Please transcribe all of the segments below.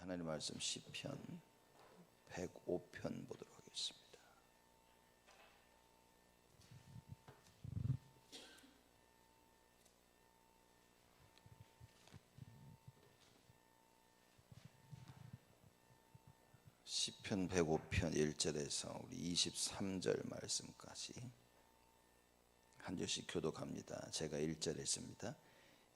하나님 말씀 시편 105편 보도록 하겠습니다. 시편 105편 1절에서 우리 23절 말씀까지 한 절씩 교독합니다. 제가 1절에 있습니다.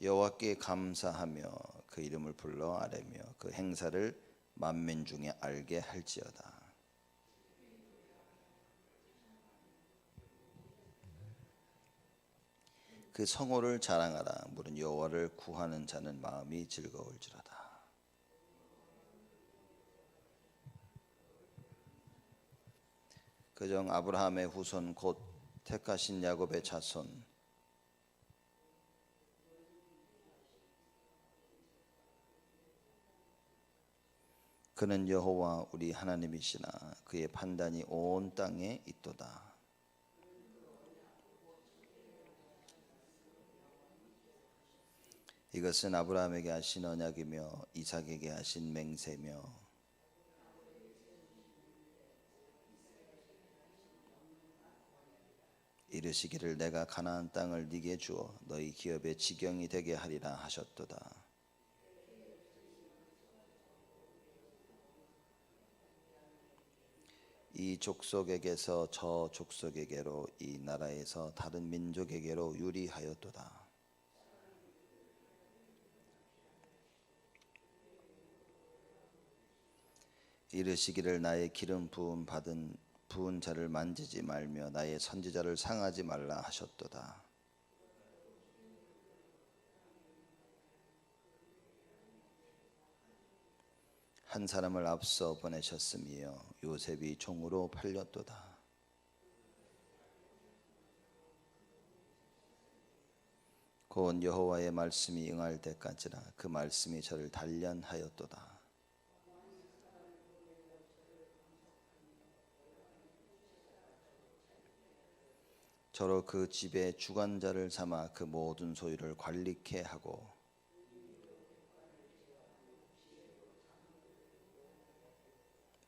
여호와께 감사하며 그 이름을 불러 아뢰며 그 행사를 만민 중에 알게 할지어다. 그 성호를 자랑하라. 물은 여호와를 구하는 자는 마음이 즐거울지로다. 그정 아브라함의 후손 곧 택하신 야곱의 자손 그는 여호와 우리 하나님이시나 그의 판단이 온 땅에 있도다. 이것은 아브라함에게 하신 언약이며 이삭에게 하신 맹세며 이르시기를 내가 가나안 땅을 네게 주어 너희 기업의 지경이 되게 하리라 하셨도다. 이 족속에게서 저 족속에게로 이 나라에서 다른 민족에게로 유리하였도다. 이르시기를 나의 기름 부음 받은 부은 자를 만지지 말며 나의 선지자를 상하지 말라 하셨도다. 한 사람을 앞서 보내셨으며 요셉이 종으로 팔렸도다. 곧 여호와의 말씀이 응할 때까지라 그 말씀이 저를 단련하였도다. 저로 그 집의 주관자를 삼아 그 모든 소유를 관리케 하고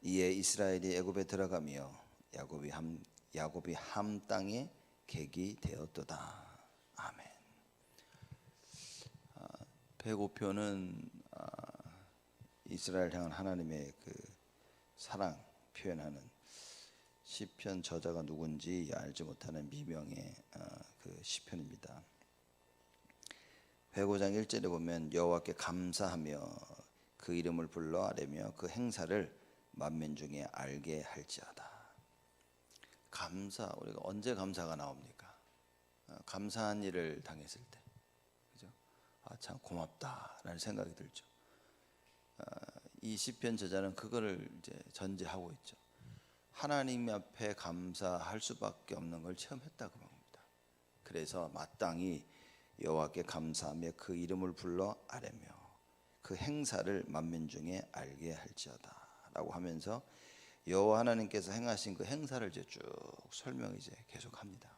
이에 이스라엘이 애굽에 들어가며 야곱이 함 땅에 객이 되었도다. 아멘. 105편은 이스라엘 향한 하나님의 그 사랑 표현하는 시편 저자가 누군지 알지 못하는 미명의 그 시편입니다. 105장 1절에 보면 여호와께 감사하며 그 이름을 불러 아뢰며 그 행사를 만민 중에 알게 할지어다. 감사, 우리가 언제 감사가 나옵니까? 감사한 일을 당했을 때, 그죠? 참 고맙다라는 생각이 들죠. 이 시편 저자는 그거를 이제 전제하고 있죠. 하나님 앞에 감사할 수밖에 없는 걸 체험했다고 합니다. 그래서 마땅히 여호와께 감사하며 그 이름을 불러 아뢰며 그 행사를 만민 중에 알게 할지어다 라고 하면서 여호와 하나님께서 행하신 그 행사를 이제 쭉 설명 이제 계속합니다.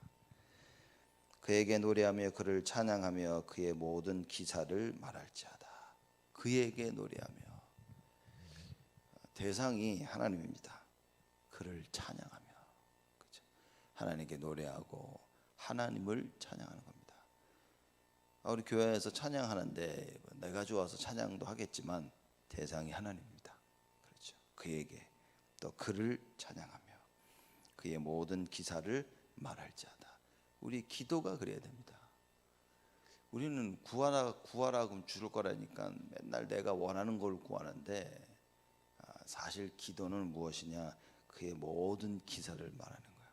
그에게 노래하며 그를 찬양하며 그의 모든 기사를 말할지어다. 그에게 노래하며, 대상이 하나님입니다. 그를 찬양하며, 그렇죠? 하나님께 노래하고 하나님을 찬양하는 겁니다. 우리 교회에서 찬양하는데 내가 좋아서 찬양도 하겠지만 대상이 하나님입니다. 그렇죠? 그에게 또 그를 찬양하며 그의 모든 기사를 말할지어다. 우리 기도가 그래야 됩니다. 우리는 구하라 그럼 주를 거라니까 맨날 내가 원하는 걸 구하는데 사실 기도는 무엇이냐? 그의 모든 기사를 말하는 거야.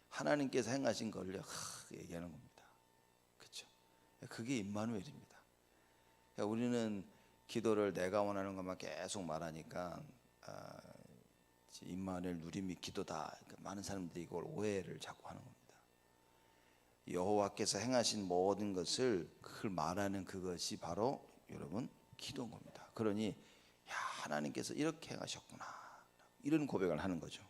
하나님께서 행하신 걸 얘기하는 겁니다. 그렇죠? 그게 임마누엘입니다. 우리는 기도를 내가 원하는 것만 계속 말하니까 임마누엘 누림이 기도다. 많은 사람들이 이걸 오해를 자꾸 하는 겁니다. 여호와께서 행하신 모든 것을 그걸 말하는 그것이 바로 여러분 기도인 겁니다. 그러니 야, 하나님께서 이렇게 행하셨구나. 이런 고백을 하는 거죠.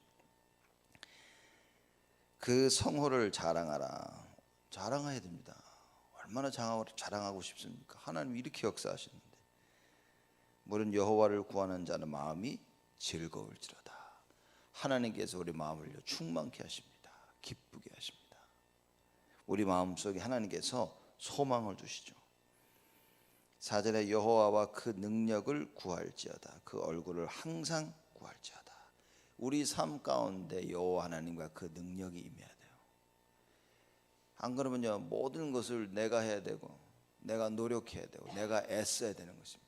그 성호를 자랑하라. 자랑해야 됩니다. 얼마나 자랑하고 싶습니까? 하나님이 이렇게 역사하시는데 물은 여호와를 구하는 자는 마음이 즐거울지로다. 하나님께서 우리 마음을 충만케 하십니다. 기쁘게 하십니다. 우리 마음속에 하나님께서 소망을 주시죠. 4절에 여호와와 그 능력을 구할지어다. 그 얼굴을 항상 구할지어다. 우리 삶 가운데 여호와 하나님과 그 능력이 임해야 돼요. 안 그러면요, 모든 것을 내가 해야 되고 내가 노력해야 되고 내가 애써야 되는 것입니다.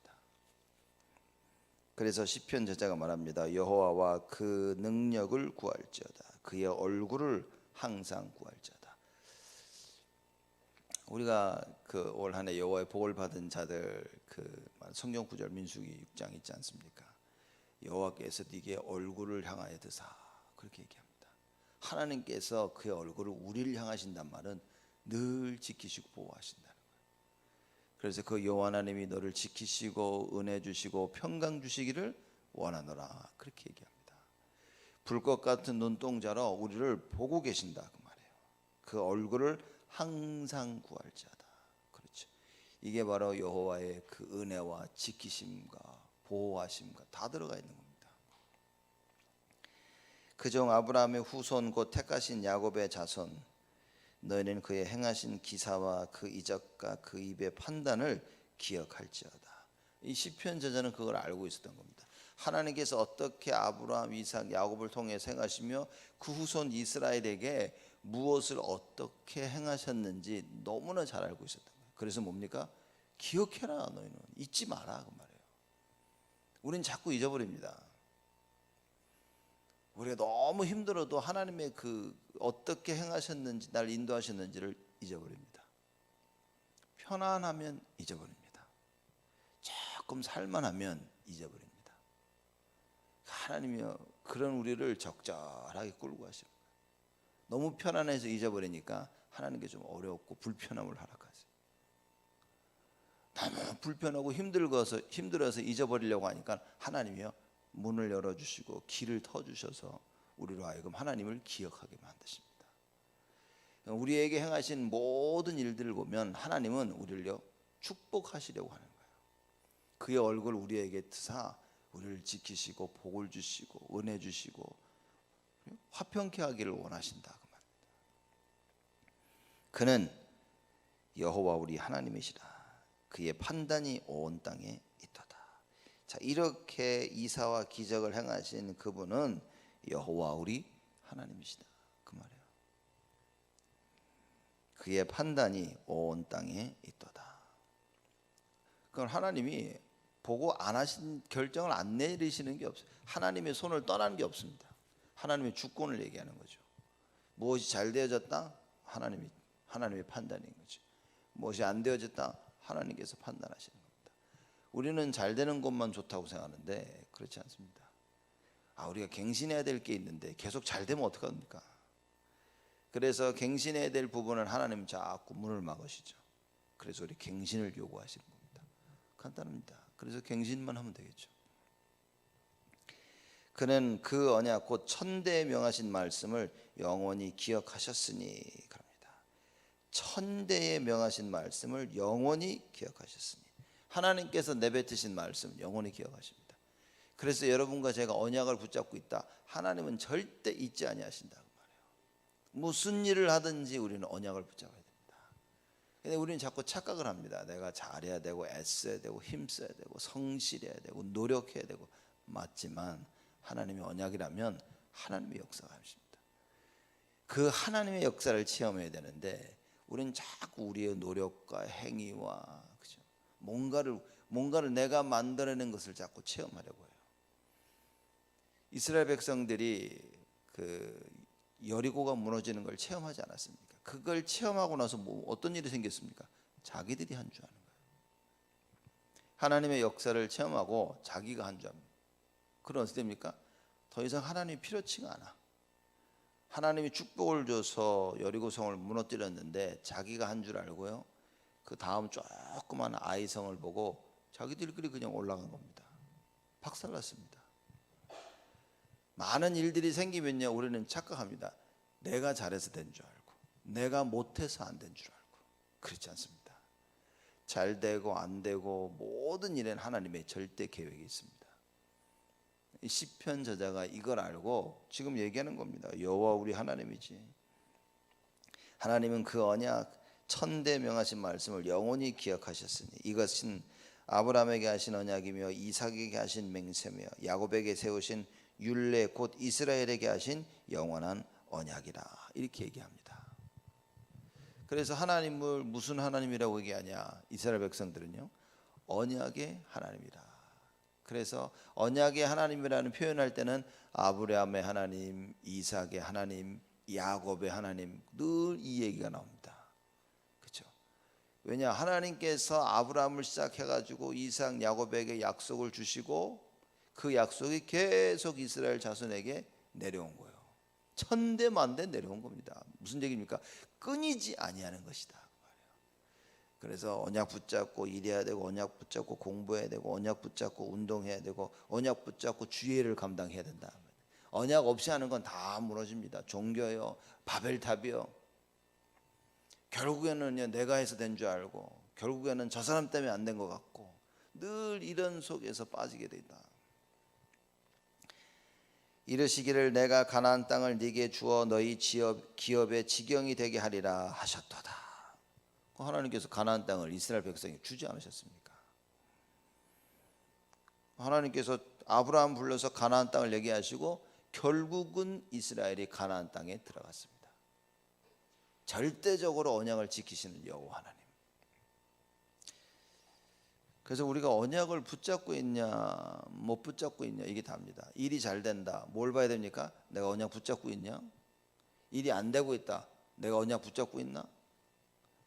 그래서 시편 저자가 말합니다. 여호와와 그 능력을 구할지어다. 그의 얼굴을 항상 구할지어다. 우리가 그 올 한해 여호와의 복을 받은 자들 그 성경 구절 민수기 6장 있지 않습니까? 여호와께서 네게 얼굴을 향하여 드사, 그렇게 얘기합니다. 하나님께서 그의 얼굴을 우리를 향하신단 말은 늘 지키시고 보호하신다는 거예요. 그래서 그 여호와 하나님이 너를 지키시고 은혜 주시고 평강 주시기를 원하노라, 그렇게 얘기합니다. 불꽃 같은 눈동자로 우리를 보고 계신다, 그 말이에요. 그 얼굴을 항상 구할지어다. 그렇죠. 이게 바로 여호와의 그 은혜와 지키심과 보호하심과 다 들어가 있는 겁니다. 그중 아브라함의 후손 곧 택하신 야곱의 자손, 너희는 그의 행하신 기사와 그 이적과 그 입의 판단을 기억할지어다. 이 시편 저자는 그걸 알고 있었던 겁니다. 하나님께서 어떻게 아브라함, 이삭, 야곱을 통해 행하시며 그 후손 이스라엘에게 무엇을 어떻게 행하셨는지 너무나 잘 알고 있었던 거예요. 그래서 뭡니까? 기억해라, 너희는 잊지 마라, 그 말이에요. 우린 자꾸 잊어버립니다. 우리가 너무 힘들어도 하나님의 그 어떻게 행하셨는지, 날 인도하셨는지를 잊어버립니다. 편안하면 잊어버립니다. 조금 살만하면 잊어버립니다. 하나님이요, 그런 우리를 적절하게 끌고 가시는 거예요. 너무 편안해서 잊어버리니까 하나님께 좀 어렵고 불편함을 허락하세요. 너무 불편하고 힘들어서 잊어버리려고 하니까 하나님이요, 문을 열어주시고 길을 터주셔서 우리로 하여금 하나님을 기억하게 만드십니다. 우리에게 행하신 모든 일들을 보면 하나님은 우리를 축복하시려고 하는 거예요. 그의 얼굴 우리에게 드사 우리를 지키시고 복을 주시고 은혜 주시고 화평케 하기를 원하신다, 그 말입니다. 그는 여호와 우리 하나님이시라. 그의 판단이 온 땅에 있도다. 자, 이렇게 이사와 기적을 행하신 그분은 여호와 우리 하나님이시다, 그 말이에요. 그의 판단이 온 땅에 있도다. 그건 하나님이 보고 안 하신 결정을 안 내리시는 게 없어요. 하나님의 손을 떠나는 게 없습니다. 하나님의 주권을 얘기하는 거죠. 무엇이 잘 되어졌다? 하나님의 판단인 거죠. 무엇이 안 되어졌다? 하나님께서 판단하시는 겁니다. 우리는 잘 되는 것만 좋다고 생각하는데 그렇지 않습니다. 우리가 갱신해야 될 게 있는데 계속 잘 되면 어떡합니까? 그래서 갱신해야 될 부분을 하나님 자꾸 문을 막으시죠. 그래서 우리 갱신을 요구하시는 겁니다. 간단합니다. 그래서 갱신만 하면 되겠죠. 그는 그 언약 곧 천대에 명하신 말씀을 영원히 기억하셨으니, 그럽니다. 천대에 명하신 말씀을 영원히 기억하셨으니, 하나님께서 내뱉으신 말씀 영원히 기억하십니다. 그래서 여러분과 제가 언약을 붙잡고 있다. 하나님은 절대 잊지 아니하신다, 그 말이에요. 무슨 일을 하든지 우리는 언약을 붙잡아야 됩니다. 근데 우리는 자꾸 착각을 합니다. 내가 잘해야 되고 애써야 되고 힘써야 되고 성실해야 되고 노력해야 되고, 맞지만 하나님의 언약이라면 하나님의 역사가 하십니다. 그 하나님의 역사를 체험해야 되는데 우리는 자꾸 우리의 노력과 행위와, 그죠? 뭔가를 내가 만들어낸 것을 자꾸 체험하려고 해요. 이스라엘 백성들이 그 여리고가 무너지는 걸 체험하지 않았습니까? 그걸 체험하고 나서 어떤 일이 생겼습니까? 자기들이 한 줄 아는 거예요. 하나님의 역사를 체험하고 자기가 한 줄 압니다. 그럼 어떻게 됩니까? 더 이상 하나님이 필요치가 않아. 하나님이 축복을 줘서 여리고성을 무너뜨렸는데 자기가 한 줄 알고요, 그 다음 조그만 아이성을 보고 자기들끼리 그냥 올라간 겁니다. 박살났습니다. 많은 일들이 생기면요, 우리는 착각합니다. 내가 잘해서 된 줄 알고, 내가 못해서 안 된 줄 알고. 그렇지 않습니다. 잘 되고 안 되고 모든 일에는 하나님의 절대 계획이 있습니다. 이 시편 저자가 이걸 알고 지금 얘기하는 겁니다. 여호와 우리 하나님이지. 하나님은 그 언약 천대 명하신 말씀을 영원히 기억하셨으니 이것은 아브라함에게 하신 언약이며 이삭에게 하신 맹세며 야곱에게 세우신 율례 곧 이스라엘에게 하신 영원한 언약이라 이렇게 얘기합니다. 그래서 하나님을 무슨 하나님이라고 얘기하냐? 이스라엘 백성들은요 언약의 하나님이라. 그래서 언약의 하나님이라는 표현할 때는 아브라함의 하나님, 이삭의 하나님, 야곱의 하나님 늘 이 얘기가 나옵니다. 그렇죠? 왜냐 하나님께서 아브라함을 시작해가지고 이삭, 야곱에게 약속을 주시고 그 약속이 계속 이스라엘 자손에게 내려온 거예요. 천대만대 내려온 겁니다. 무슨 얘기입니까? 끊이지 아니하는 것이다. 그래서 언약 붙잡고 일해야 되고 언약 붙잡고 공부해야 되고 언약 붙잡고 운동해야 되고 언약 붙잡고 주의를 감당해야 된다. 언약 없이 하는 건 다 무너집니다. 종교요, 바벨탑이요. 결국에는 내가 해서 된 줄 알고 결국에는 저 사람 때문에 안 된 것 같고 늘 이런 속에서 빠지게 된다. 이르시기를 내가 가나안 땅을 네게 주어 너희 기업의 지경이 되게 하리라 하셨도다. 하나님께서 가나안 땅을 이스라엘 백성에 주지 않으셨습니까? 하나님께서 아브라함 불러서 가나안 땅을 얘기하시고 결국은 이스라엘이 가나안 땅에 들어갔습니다. 절대적으로 언약을 지키시는 여호와 하나님. 그래서 우리가 언약을 붙잡고 있냐 못 붙잡고 있냐 이게 답니다. 일이 잘 된다. 뭘 봐야 됩니까? 내가 언약 붙잡고 있냐? 일이 안 되고 있다. 내가 언약 붙잡고 있나?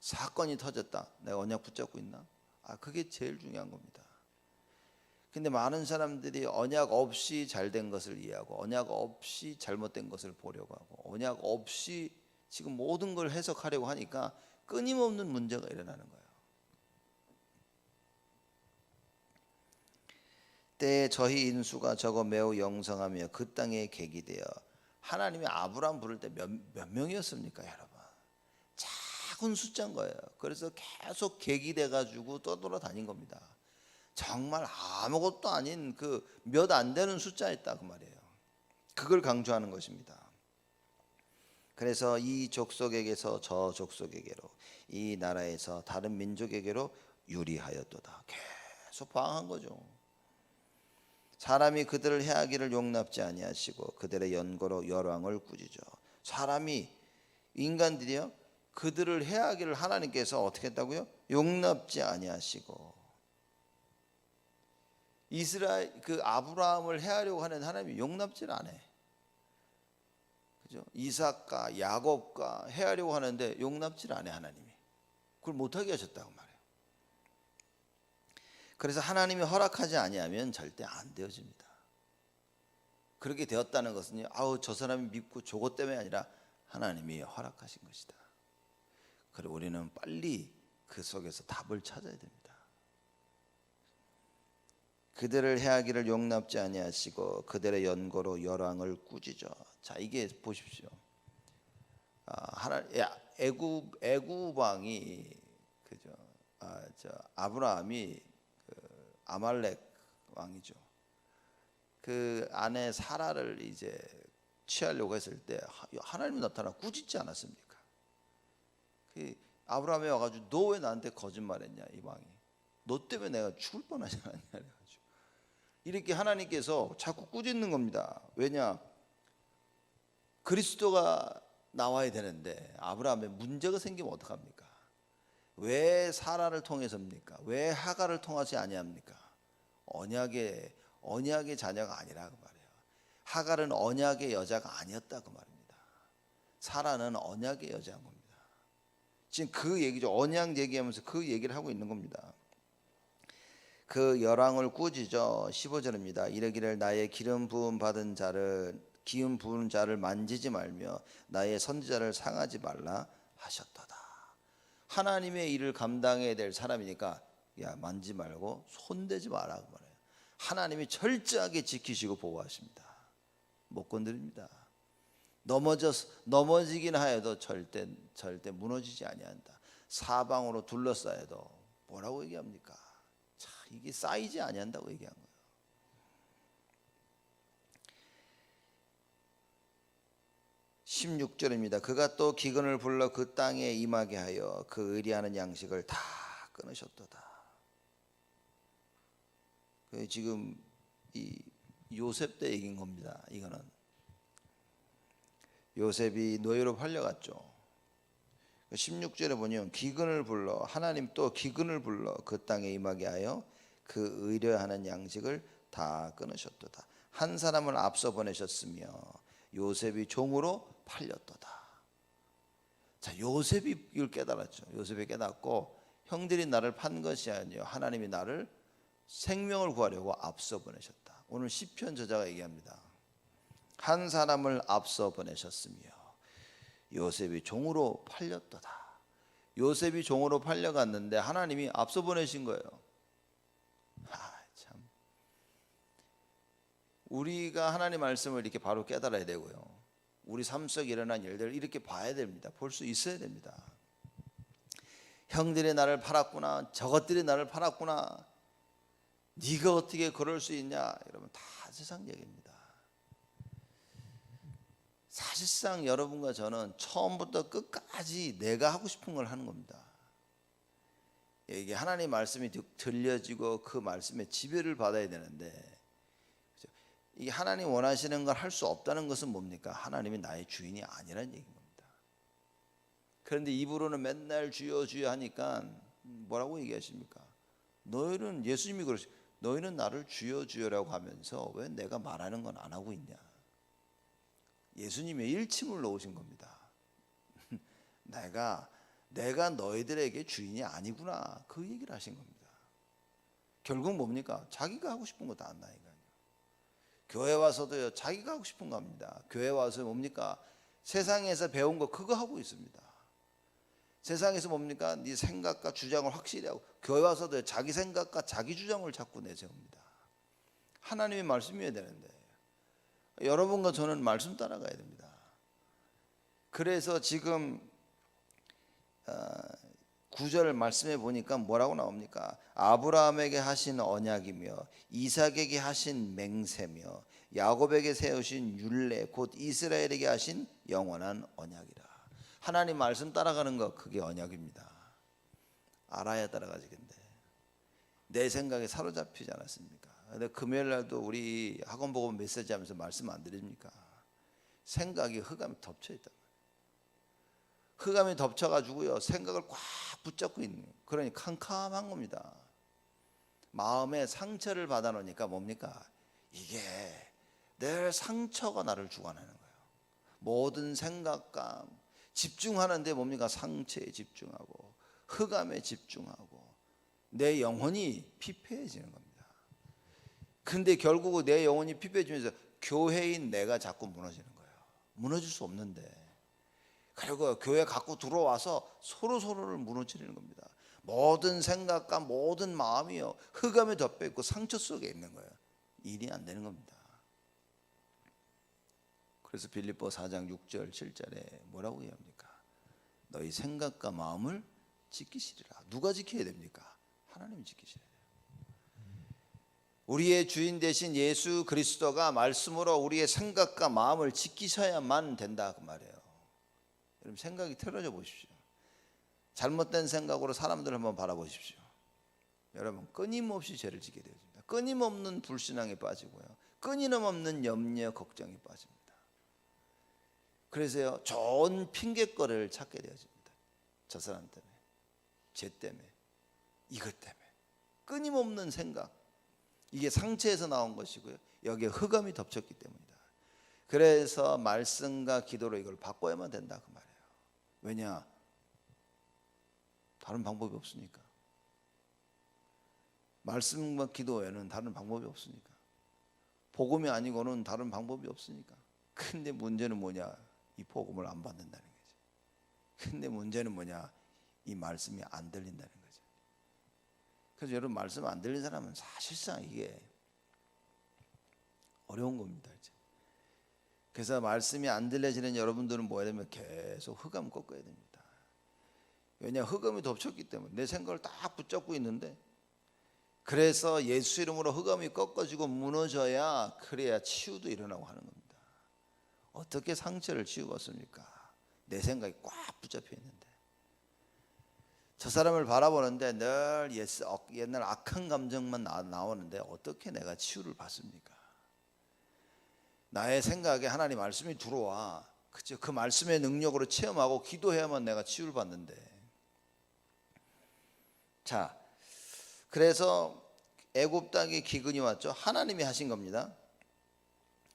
사건이 터졌다. 내가 언약 붙잡고 있나? 그게 제일 중요한 겁니다. 근데 많은 사람들이 언약 없이 잘된 것을 이해하고 언약 없이 잘못된 것을 보려고 하고 언약 없이 지금 모든 걸 해석하려고 하니까 끊임없는 문제가 일어나는 거예요. 때에 저희 인수가 적어 매우 영성하며 그 땅에 객이 되어 하나님이 아브라함 부를 때 몇 명이었습니까 여러분? 작은 숫자인 거예요. 그래서 계속 객이 돼가지고 떠돌아다닌 겁니다. 정말 아무것도 아닌 그 몇 안 되는 숫자였다 그 말이에요. 그걸 강조하는 것입니다. 그래서 이 족속에게서 저 족속에게로 이 나라에서 다른 민족에게로 유리하였도다. 계속 방황한 거죠. 사람이 그들을 해하기를 용납지 아니하시고 그들의 연고로 열왕을 꾸짖어. 사람이 인간들이요 그들을 해하기를 하나님께서 어떻게 했다고요? 용납지 아니하시고 이스라엘 그 아브라함을 해하려고 하는 하나님이 용납지를 안 해. 그죠? 이삭과 야곱과 해하려고 하는데 용납지를 안 해 하나님이. 그걸 못하게 하셨다고 말해요. 그래서 하나님이 허락하지 아니하면 절대 안 되어집니다. 그렇게 되었다는 것은요. 저 사람이 믿고 저것 때문에 아니라 하나님이 허락하신 것이다. 그리고 우리는 빨리 그 속에서 답을 찾아야 됩니다. 그들을 해하기를 용납지 아니하시고 그들의 연고로 열왕을 꾸짖어. 자 이게 보십시오. 애굽 왕이 그죠? 아브라함이 아말렉 왕이죠. 그 아내 사라를 이제 취하려고 했을 때 하나님이 나타나 꾸짖지 않았습니까? 그 아브라함이 와가지고 너 왜 나한테 거짓말했냐 이 왕이. 너 때문에 내가 죽을 뻔하지 않았냐 그래가지고 이렇게 하나님께서 자꾸 꾸짖는 겁니다. 왜냐? 그리스도가 나와야 되는데 아브라함에 문제가 생기면 어떡합니까? 왜 사라를 통해서입니까? 왜 하가를 통하지 아니합니까? 언약의 자녀가 아니라 그 말이에요. 하갈은 언약의 여자가 아니었다 그 말입니다. 사라는 언약의 여자인 겁니다. 지금 그 얘기죠. 언약 얘기하면서 그 얘기를 하고 있는 겁니다. 그 열왕을 꾸짖어 15절입니다. 이르기를 나의 기름 부음 받은 자를 기름 부은 자를 만지지 말며 나의 선지자를 상하지 말라 하셨도다. 하나님의 일을 감당해야 될 사람이니까 야 만지 말고 손대지 마라 그 말이에요. 하나님이 철저하게 지키시고 보호하십니다. 못 건드립니다. 넘어지긴 하여도 절대 무너지지 아니한다. 사방으로 둘러싸여도 뭐라고 얘기합니까? 자, 이게 쌓이지 아니한다고 얘기한 거예요. 16절입니다. 그가 또 기근을 불러 그 땅에 임하게 하여 그 의리하는 양식을 다 끊으셨도다. 지금 이 요셉 때 얘기인 겁니다. 이거는 요셉이 노예로 팔려갔죠. 16절에 보면 기근을 불러, 하나님 또 기근을 불러 그 땅에 임하게 하여 그 의뢰하는 양식을 다 끊으셨도다. 한 사람을 앞서 보내셨으며 요셉이 종으로 팔렸도다. 자, 요셉이 이걸 깨달았죠. 요셉이 깨닫고 형들이 나를 판 것이 아니요 하나님이 나를 생명을 구하려고 앞서 보내셨다. 오늘 시편 저자가 얘기합니다. 한 사람을 앞서 보내셨으며 요셉이 종으로 팔렸도다. 요셉이 종으로 팔려갔는데 하나님이 앞서 보내신 거예요. 참, 우리가 하나님 말씀을 이렇게 바로 깨달아야 되고요, 우리 삶 속에 일어난 일들을 이렇게 봐야 됩니다. 볼 수 있어야 됩니다. 형들이 나를 팔았구나, 저것들이 나를 팔았구나, 네가 어떻게 그럴 수 있냐, 여러분 다 세상 얘기입니다. 사실상 여러분과 저는 처음부터 끝까지 내가 하고 싶은 걸 하는 겁니다. 이게 하나님 말씀이 들려지고 그 말씀에 지배를 받아야 되는데, 이 하나님 원하시는 걸 할 수 없다는 것은 뭡니까? 하나님이 나의 주인이 아니라는 얘기인 겁니다. 그런데 입으로는 맨날 주여 주여 하니까 뭐라고 얘기하십니까? 너희는, 예수님이 그러시, 너희는 나를 주여 주여라고 하면서 왜 내가 말하는 건 안 하고 있냐? 예수님의 일침을 놓으신 겁니다. 내가 너희들에게 주인이 아니구나, 그 얘기를 하신 겁니다. 결국 뭡니까? 자기가 하고 싶은 거 다 한다니까요. 교회 와서도요, 자기가 하고 싶은 거 합니다. 교회 와서 뭡니까? 세상에서 배운 거 그거 하고 있습니다. 세상에서 뭡니까? 네 생각과 주장을 확실히 하고, 교회 와서도 자기 생각과 자기 주장을 자꾸 내세웁니다. 하나님의 말씀이어야 되는데 여러분과 저는 말씀 따라가야 됩니다. 그래서 지금 9절 말씀해 보니까 뭐라고 나옵니까? 아브라함에게 하신 언약이며 이삭에게 하신 맹세며 야곱에게 세우신 율례 곧 이스라엘에게 하신 영원한 언약이라. 하나님 말씀 따라가는 거, 그게 언약입니다. 알아야 따라가지겠는데 내 생각에 사로잡히지 않았습니까? 근데 금요일 날도 우리 학원 보고 메시지 하면서 말씀 안 드립니까? 생각이 흑암이 덮쳐 있단 말이에요. 흑암이 덮쳐가지고요, 생각을 꽉 붙잡고 있는, 그러니 캄캄한 겁니다. 마음에 상처를 받아놓으니까 뭡니까? 이게 늘 상처가 나를 주관하는 거예요. 모든 생각과 집중하는데 뭡니까? 상처에 집중하고 흑암에 집중하고 내 영혼이 피폐해지는 겁니다. 근데 결국 내 영혼이 피폐해지면서 교회인 내가 자꾸 무너지는 거예요. 무너질 수 없는데, 그리고 교회 갖고 들어와서 서로를 무너뜨리는 겁니다. 모든 생각과 모든 마음이요, 흑암에 덮여 있고 상처 속에 있는 거예요. 일이 안 되는 겁니다. 그래서 빌립보 4장 6절 7절에 뭐라고 얘기합니까? 너희 생각과 마음을 지키시리라. 누가 지켜야 됩니까? 하나님이 지키셔야 돼요. 우리의 주인 되신 예수 그리스도가 말씀으로 우리의 생각과 마음을 지키셔야만 된다, 그 말이에요. 여러분 생각이 틀어져 보십시오. 잘못된 생각으로 사람들을 한번 바라보십시오. 여러분 끊임없이 죄를 지게 되어집니다. 끊임없는 불신앙에 빠지고요, 끊임없는 염려 걱정에 빠집니다. 그래서요, 좋은 핑계거리를 찾게 되어집니다. 저 사람 때문에, 쟤 때문에, 이것 때문에. 끊임없는 생각, 이게 상처에서 나온 것이고요, 여기에 흑암이 덮쳤기 때문이다. 그래서 말씀과 기도로 이걸 바꿔야만 된다, 그 말이에요. 왜냐? 다른 방법이 없으니까. 말씀과 기도 외에는 다른 방법이 없으니까. 복음이 아니고는 다른 방법이 없으니까. 근데 문제는 뭐냐? 이 복음을 안 받는다는 거죠. 근데 문제는 뭐냐? 이 말씀이 안 들린다는 거죠. 그래서 여러분, 말씀 안 들린 사람은 사실상 이게 어려운 겁니다. 이제. 그래서 말씀이 안 들려지는 여러분들은 뭐 해야 되면 계속 흑암 꺾어야 됩니다. 왜냐, 흑암이 덮쳤기 때문에 내 생각을 딱 붙잡고 있는데, 그래서 예수 이름으로 흑암이 꺾어지고 무너져야, 그래야 치유도 일어나고 하는 겁니다. 어떻게 상처를 치유받습니까? 내 생각이 꽉 붙잡혀 있는데. 저 사람을 바라보는데 늘 옛날 악한 감정만 나오는데 어떻게 내가 치유를 받습니까? 나의 생각에 하나님 말씀이 들어와. 그죠? 그 말씀의 능력으로 체험하고 기도해야만 내가 치유를 받는데. 자, 그래서 애굽 땅에 기근이 왔죠. 하나님이 하신 겁니다.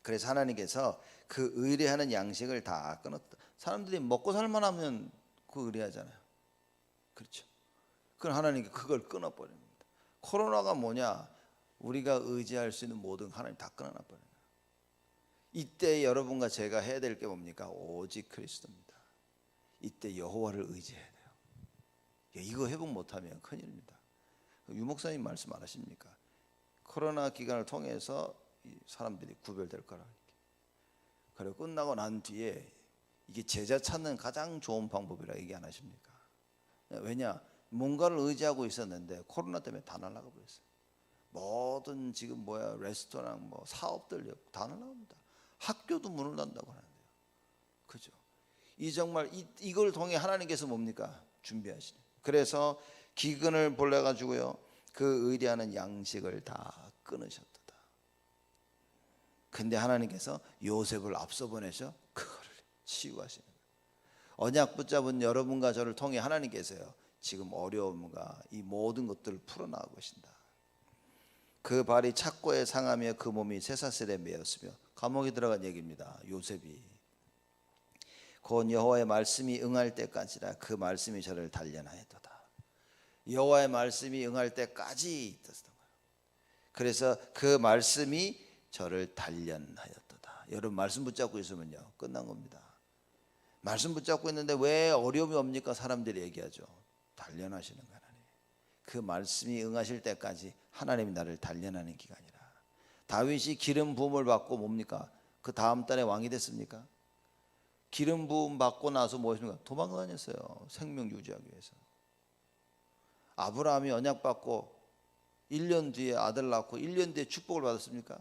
그래서 하나님께서 그 의뢰하는 양식을 다 끊었다. 사람들이 먹고 살만하면 그 의뢰하잖아요. 그렇죠. 그럼 하나님께 그걸 끊어버리는 겁니다. 코로나가 뭐냐? 우리가 의지할 수 있는 모든 하나님 다 끊어놔버려요. 이때 여러분과 제가 해야 될 게 뭡니까? 오직 그리스도입니다. 이때 여호와를 의지해야 돼요. 이거 회복 못하면 큰일입니다. 유 목사님 말씀 안 하십니까? 코로나 기간을 통해서 사람들이 구별될 거라. 그리고 끝나고 난 뒤에 이게 제자 찾는 가장 좋은 방법이라 얘기 안 하십니까? 왜냐? 뭔가를 의지하고 있었는데 코로나 때문에 다 날아가 버렸어요. 모든 지금 레스토랑 사업들 다 날아갑니다. 학교도 문을 닫는다고 하는데요. 그죠? 정말 이걸 통해 하나님께서 뭡니까? 준비하시네. 그래서 기근을 볼래 가지고요, 그 의뢰하는 양식을 다 끊으셨다. 근데 하나님께서 요셉을 앞서 보내셔 그거를 치유하시는 거예요. 언약 붙잡은 여러분과 저를 통해 하나님께서요, 지금 어려움과 이 모든 것들을 풀어나가고 계신다. 그 발이 착고에 상하며 그 몸이 쇠사슬에 매였으며, 감옥에 들어간 얘기입니다. 요셉이 곧 여호와의 말씀이 응할 때까지라 그 말씀이 저를 단련하였도다. 여호와의 말씀이 응할 때까지 있었던 거예요. 그래서 그 말씀이 저를 단련하였도다. 여러분 말씀 붙잡고 있으면요, 끝난 겁니다. 말씀 붙잡고 있는데 왜 어려움이 옵니까? 사람들이 얘기하죠. 단련하시는 거예요. 하나님. 그 말씀이 응하실 때까지 하나님이 나를 단련하는 기간이라. 다윗이 기름 부음을 받고 뭡니까? 그 다음 달에 왕이 됐습니까? 기름 부음 받고 나서 무엇입니까? 도망다녔어요. 생명 유지하기 위해서. 아브라함이 언약 받고 1년 뒤에 아들 낳고 1년 뒤에 축복을 받았습니까?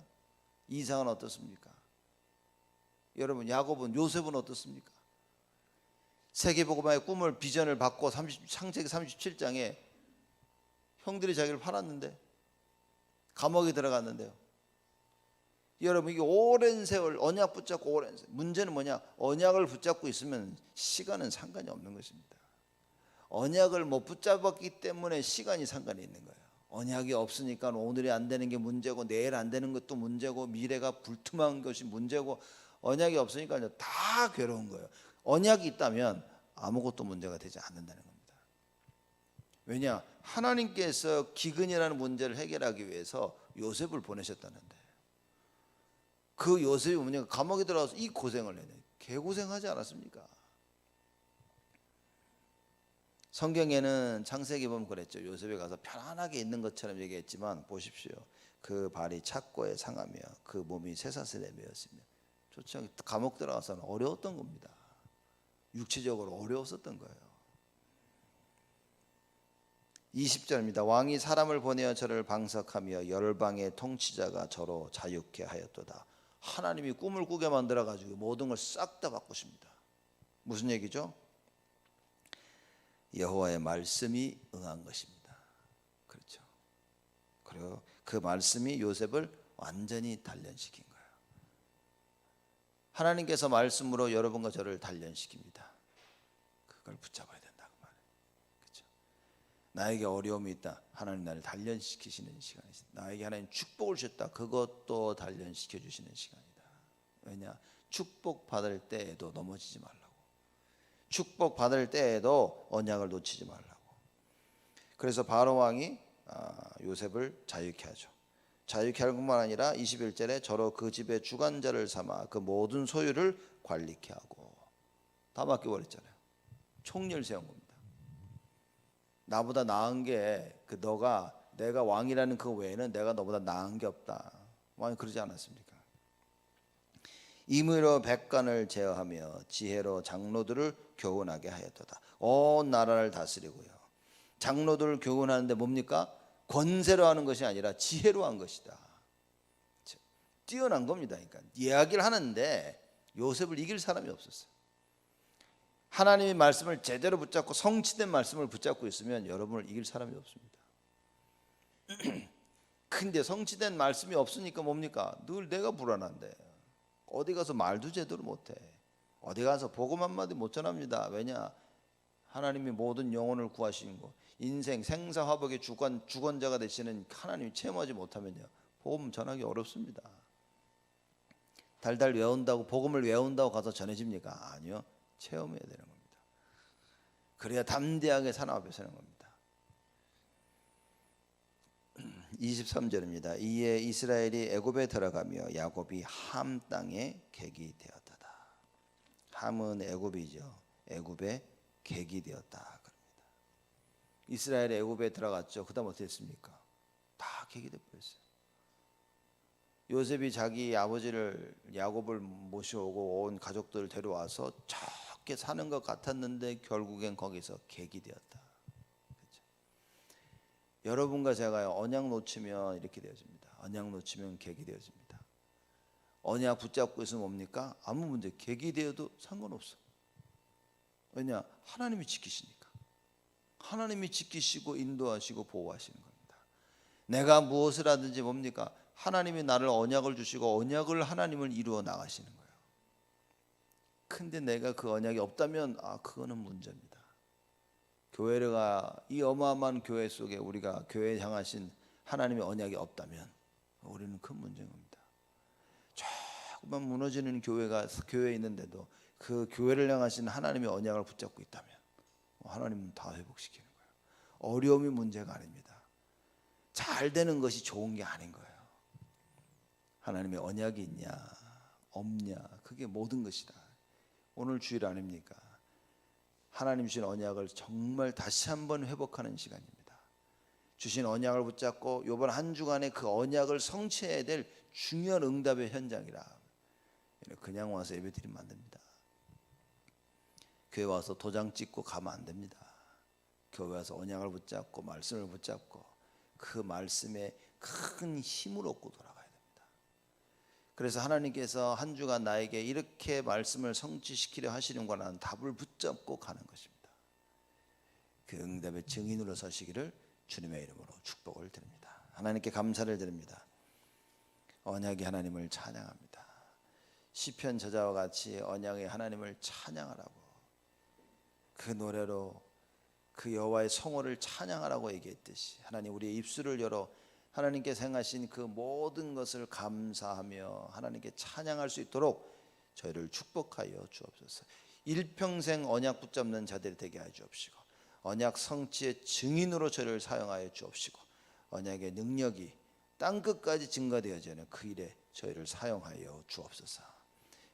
이삭은 어떻습니까? 여러분 야곱은, 요셉은 어떻습니까? 세계복음화의 꿈을, 비전을 받고 창세기 37장에 형들이 자기를 팔았는데, 감옥에 들어갔는데요. 여러분 이게 오랜 세월 언약 붙잡고 오랜 세월. 문제는 뭐냐? 언약을 붙잡고 있으면 시간은 상관이 없는 것입니다. 언약을 못 붙잡았기 때문에 시간이 상관이 있는 거예요. 언약이 없으니까 오늘이 안 되는 게 문제고, 내일 안 되는 것도 문제고, 미래가 불투명한 것이 문제고, 언약이 없으니까 다 괴로운 거예요. 언약이 있다면 아무것도 문제가 되지 않는다는 겁니다. 왜냐? 하나님께서 기근이라는 문제를 해결하기 위해서 요셉을 보내셨다는데, 그 요셉이 뭐냐? 감옥에 들어가서 이 고생을 해요. 개고생하지 않았습니까? 성경에는 창세기 보면 그랬죠. 요셉이 가서 편안하게 있는 것처럼 얘기했지만 보십시오. 그 발이 착고에 상하며 그 몸이 쇠사슬에 매였으며. 좋죠. 감옥 들어가서는 어려웠던 겁니다. 육체적으로 어려웠었던 거예요. 20절입니다. 왕이 사람을 보내어 저를 방석하며 열방의 통치자가 저로 자유케 하였도다. 하나님이 꿈을 꾸게 만들어 가지고 모든 걸 싹 다 바꾸십니다. 무슨 얘기죠? 여호와의 말씀이 응한 것입니다. 그렇죠. 그리고 그 말씀이 요셉을 완전히 단련시킨 거예요. 하나님께서 말씀으로 여러분과 저를 단련시킵니다. 그걸 붙잡아야 된다고 말해요. 그렇죠. 나에게 어려움이 있다. 하나님 나를 단련시키시는 시간이다. 나에게 하나님 축복을 주셨다. 그것도 단련시켜 주시는 시간이다. 왜냐? 축복 받을 때에도 넘어지지 말라고. 축복 받을 때에도 언약을 놓치지 말라고. 그래서 바로 왕이 요셉을 자유케 하죠. 자유케 할 뿐만 아니라 21절에 저로 그 집의 주관자를 삼아 그 모든 소유를 관리케 하고, 다 맡겨버렸잖아요. 총리를 세운 겁니다. 나보다 나은 게 내가 왕이라는 그 외에는 내가 너보다 나은 게 없다. 왕이 그러지 않았습니까? 임의로 백관을 제어하며 지혜로 장로들을 교훈하게 하였도다. 온 나라를 다스리고요. 장로들 교훈하는데 뭡니까? 권세로 하는 것이 아니라 지혜로 한 것이다. 뛰어난 겁니다. 그러니까 이야기를 하는데 요셉을 이길 사람이 없었어요. 하나님의 말씀을 제대로 붙잡고 성취된 말씀을 붙잡고 있으면 여러분을 이길 사람이 없습니다. 근데 성취된 말씀이 없으니까 뭡니까? 늘 내가 불안한데 어디 가서 말도 제대로 못해. 어디 가서 복음 한마디 못 전합니다. 왜냐? 하나님이 모든 영혼을 구하시는 거, 인생 생사화복의 주권자가 되시는 하나님이 체험하지 못하면요, 복음 전하기 어렵습니다. 달달 외운다고, 복음을 외운다고 가서 전해집니까? 아니요, 체험해야 되는 겁니다. 그래야 담대하게 하나님 앞에 서는 겁니다. 23절입니다. 이에 이스라엘이 애굽에 들어가며 야곱이 함 땅에 객이 되었다. 함은 애굽이죠. 애굽에 객이 되었다 그럽니다. 이스라엘이 애굽에 들어갔죠. 그다음 어떻게 했습니까? 다 객이 되어버렸어요. 요셉이 자기 아버지를 야곱을 모셔오고 온 가족들을 데려와서 적게 사는 것 같았는데 결국엔 거기서 객이 되었다. 그렇죠? 여러분과 제가요, 언약 놓치면 이렇게 되어집니다. 언약 놓치면 객이 되어집니다. 언약 붙잡고 있으면 뭡니까? 아무 문제, 객이 되어도 상관없어. 왜냐? 하나님이 지키시니까. 하나님이 지키시고 인도하시고 보호하시는 겁니다. 내가 무엇을 하든지 뭡니까? 하나님이 나를 언약을 주시고 언약을 하나님을 이루어 나가시는 거예요. 근데 내가 그 언약이 없다면 그거는 문제입니다. 교회가 이 어마어마한 교회 속에 우리가 교회에 향하신 하나님의 언약이 없다면 우리는 큰 문제인 겁니다. 조금만 무너지는 교회에 있는데도 그 교회를 향하신 하나님의 언약을 붙잡고 있다면 하나님은 다 회복시키는 거예요. 어려움이 문제가 아닙니다. 잘 되는 것이 좋은 게 아닌 거예요. 하나님의 언약이 있냐 없냐, 그게 모든 것이다. 오늘 주일 아닙니까? 하나님 주신 언약을 정말 다시 한번 회복하는 시간입니다. 주신 언약을 붙잡고 이번 한 주간에 그 언약을 성취해야 될 중요한 응답의 현장이라. 그냥 와서 예배 드리면 안 됩니다. 교회 와서 도장 찍고 가면 안 됩니다. 교회 와서 언약을 붙잡고 말씀을 붙잡고 그 말씀에 큰 힘을 얻고 돌아가야 됩니다. 그래서 하나님께서 한 주간 나에게 이렇게 말씀을 성취시키려 하시는구나, 답을 붙잡고 가는 것입니다. 그 응답의 증인으로 서시기를 주님의 이름으로 축복을 드립니다. 하나님께 감사를 드립니다. 언약의 하나님을 찬양합니다. 시편 저자와 같이 언약의 하나님을 찬양하라고, 그 노래로 그 여호와의 성호를 찬양하라고 얘기했듯이 하나님 우리의 입술을 열어 하나님께서 행하신 그 모든 것을 감사하며 하나님께 찬양할 수 있도록 저희를 축복하여 주옵소서. 일평생 언약 붙잡는 자들이 되게 하여 주옵시고, 언약 성취의 증인으로 저희를 사용하여 주옵시고, 언약의 능력이 땅끝까지 증가되어지는 그 일에 저희를 사용하여 주옵소서.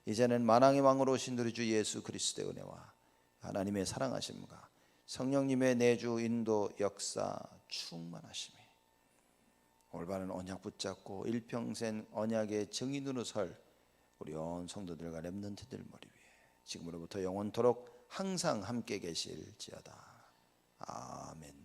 이제는 만왕의 왕으로 오신 우리 주 예수 그리스도의 은혜와 하나님의 사랑하심과 성령님의 내주 인도 역사 충만하심이 올바른 언약 붙잡고 일평생 언약의 증인으로 설 우리 온 성도들과 렘넌트들 머리 위에 지금으로부터 영원토록 항상 함께 계실지어다. 아멘.